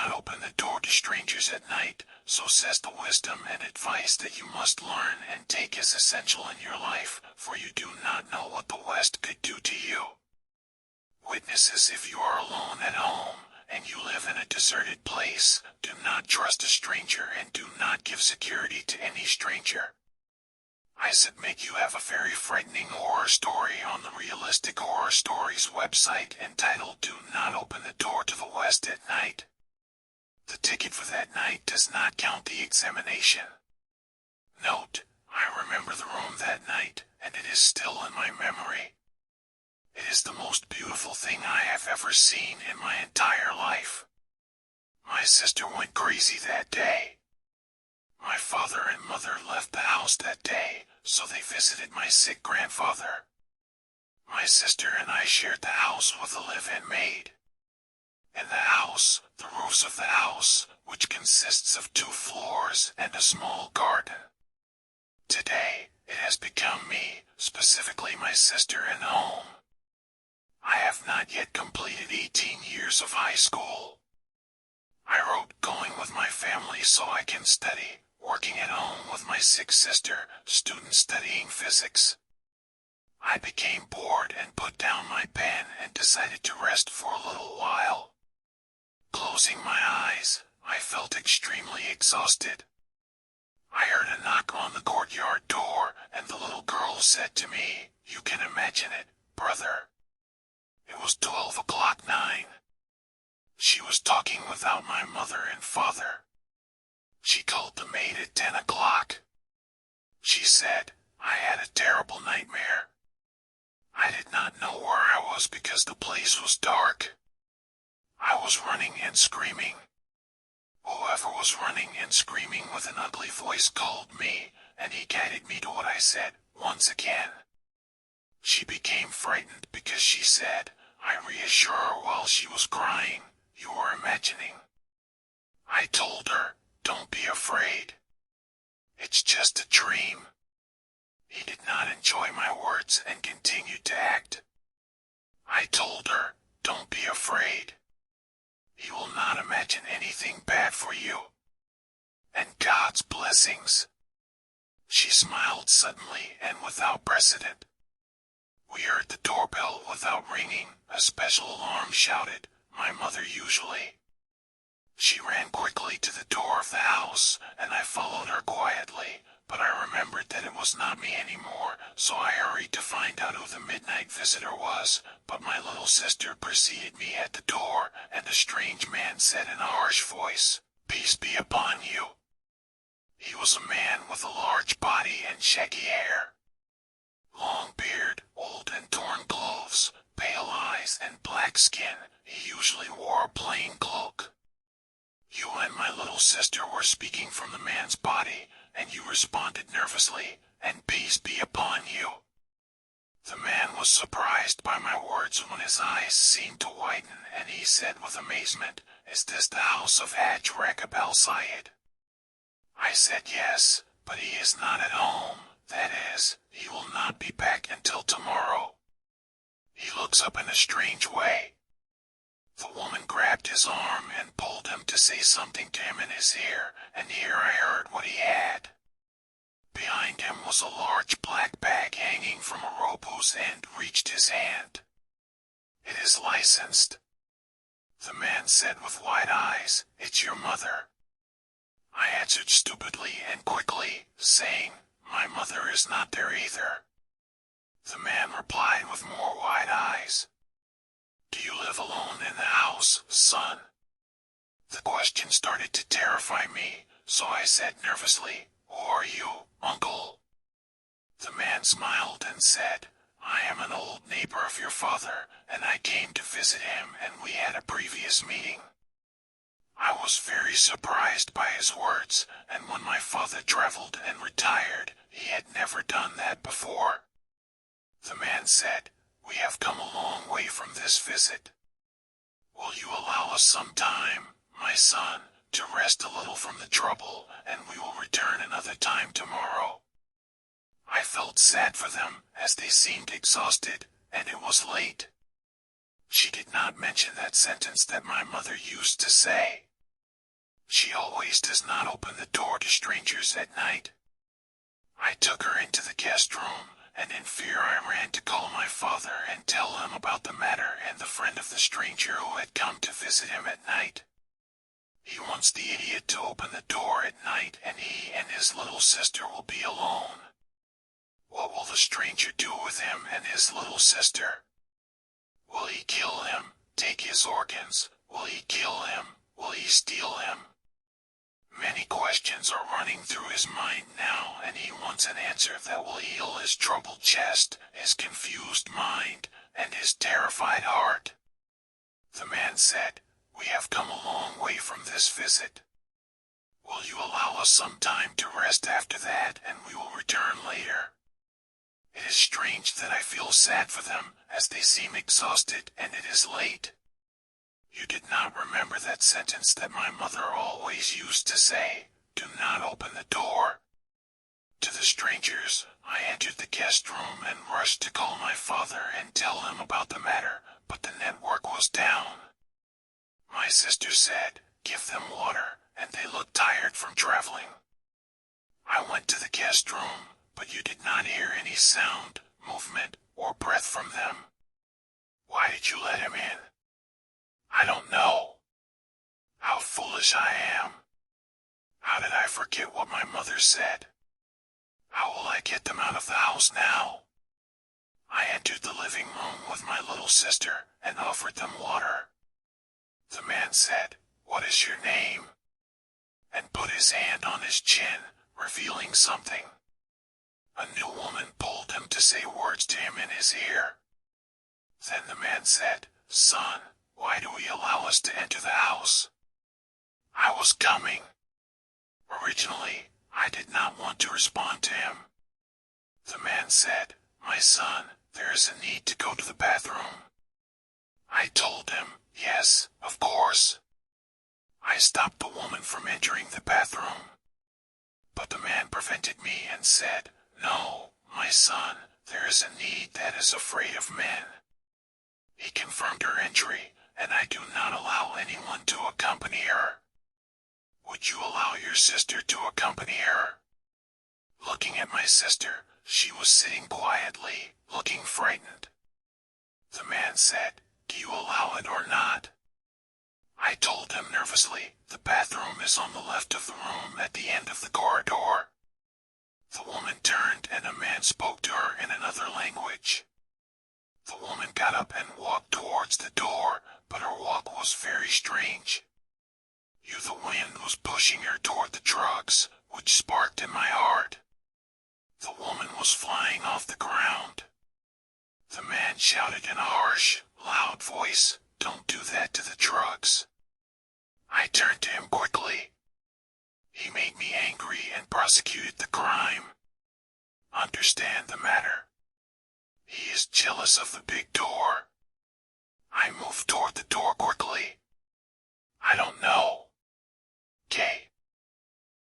not open the door to strangers at night, so says the wisdom and advice that you must learn and take as essential in your life, for you do not know what the West could do to you. Witnesses, if you are alone at home, and you live in a deserted place, do not trust a stranger and do not give security to any stranger. I submit you have a very frightening horror story on the Realistic Horror Stories website entitled Do Not Open the Door to the West at Night. The ticket for that night does not count the examination. Note, I remember the room that night, and it is still in my memory. It is the most beautiful thing I have ever seen in my entire life. My sister went crazy that day. My father and mother left the house that day, so they visited my sick grandfather. My sister and I shared the house with a live-in maid. In the house, the roofs of the house, which consists of 2 floors and a small garden. Today, it has become me, specifically my sister and home. I have not yet completed 18 years of high school. I wrote going with my family so I can study, working at home with my sick sister, student studying physics. I became bored and put down my pen and decided to rest for a little while. Closing my eyes, I felt extremely exhausted. I heard a knock on the courtyard door, and the little girl said to me, "You can imagine it, brother." It was 9:12. She was talking without my mother and father. She called the maid at 10:00. She said, "I had a terrible nightmare." I did not know where I was because the place was dark. I was running and screaming. Whoever was running and screaming with an ugly voice called me, and he guided me to what I said, once again. She became frightened because she said, I reassured her while she was crying, "You were imagining." I told her, "Don't be afraid. It's just a dream." He did not enjoy my words and continued to act. I told her, "Don't be afraid. He will not imagine anything bad for you. And God's blessings." She smiled suddenly and without precedent. We heard the doorbell without ringing. A special alarm shouted, my mother usually. She ran quickly to the door of the house, and I followed her quietly, but I remembered that it was not me anymore, so I hurried to find out who the midnight visitor was, but my little sister preceded me at the door, and a strange man said in a harsh voice, "Peace be upon you." He was a man with a large body and shaggy hair. Long beard, old and torn clothes, pale eyes, and black skin. He usually wore a plain cloak. "You and my little sister were speaking from the man's body, and you responded nervously, 'And peace be upon you.'" The man was surprised by my words when his eyes seemed to widen, and he said with amazement, "Is this the house of Haj Rakib al-Sayed?" I said yes, but he is not at home. That is, he will not be back until tomorrow. He looks up in a strange way. The woman grabbed his arm and pulled him to say something to him in his ear, and here I heard what he had. Behind him was a large black bag hanging from a rope whose end reached his hand. "It is licensed." The man said with wide eyes, "It's your mother." I answered stupidly and quickly, saying, "My mother is not there either." The man replied with more wide eyes, "Do you live alone in the house, son?" The question started to terrify me, so I said nervously, "Who are you, uncle?" The man smiled and said, "I am an old neighbor of your father, and I came to visit him, and we had a previous meeting." I was very surprised by his words, and when my father traveled and retired, he had never done that before. The man said, "We have come a long way from this visit. Will you allow us some time, my son, to rest a little from the trouble, and we will return another time tomorrow?" I felt sad for them, as they seemed exhausted, and it was late. She did not mention that sentence that my mother used to say. She always does not open the door to strangers at night. I took her into the guest room, and in fear I ran to call my father and tell him about the matter and the friend of the stranger who had come to visit him at night. He wants the idiot to open the door at night, and he and his little sister will be alone. What will the stranger do with him and his little sister? Will he kill him, take his organs? Will he kill him? Will he steal him? Many questions are running through his mind now, and he wants an answer that will heal his troubled chest, his confused mind, and his terrified heart. The man said, "We have come a long way from this visit. Will you allow us some time to rest after that, and we will return later? It is strange that I feel sad for them, as they seem exhausted, and it is late." You did not remember that sentence that my mother always used to say, "Do not open the door." To the strangers, I entered the guest room and rushed to call my father and tell him about the matter, but the network was down. My sister said, "Give them water," and they looked tired from traveling. I went to the guest room, but you did not hear any sound, movement, or breath from them. Why did you let him in? I don't know. How foolish I am. How did I forget what my mother said? How will I get them out of the house now? I entered the living room with my little sister and offered them water. The man said, "What is your name?" and put his hand on his chin, revealing something. A new woman pulled him to say words to him in his ear. Then the man said, "Son, why do we allow us to enter the house?" I was coming. Originally, I did not want to respond to him. The man said, "My son, there is a need to go to the bathroom." I told him, "Yes, of course." I stopped the woman from entering the bathroom. But the man prevented me and said, "No, my son, there is a need that is afraid of men." He confirmed her entry, and I do not allow anyone to accompany her. Would you allow your sister to accompany her? Looking at my sister, she was sitting quietly, looking frightened. The man said, "Do you allow it or not?" I told him nervously, "The bathroom is on the left of the room at the end of the corridor." The woman turned and a man spoke to her in another language. The woman got up and walked towards the door, but her walk was very strange. The wind was pushing her toward the drugs, which sparked in my heart. The woman was flying off the ground. The man shouted in a harsh, loud voice, "Don't do that to the drugs." I turned to him quickly. He made me angry and prosecuted the crime. Understand the matter. He is jealous of the big door. I moved toward the door quickly. I don't know.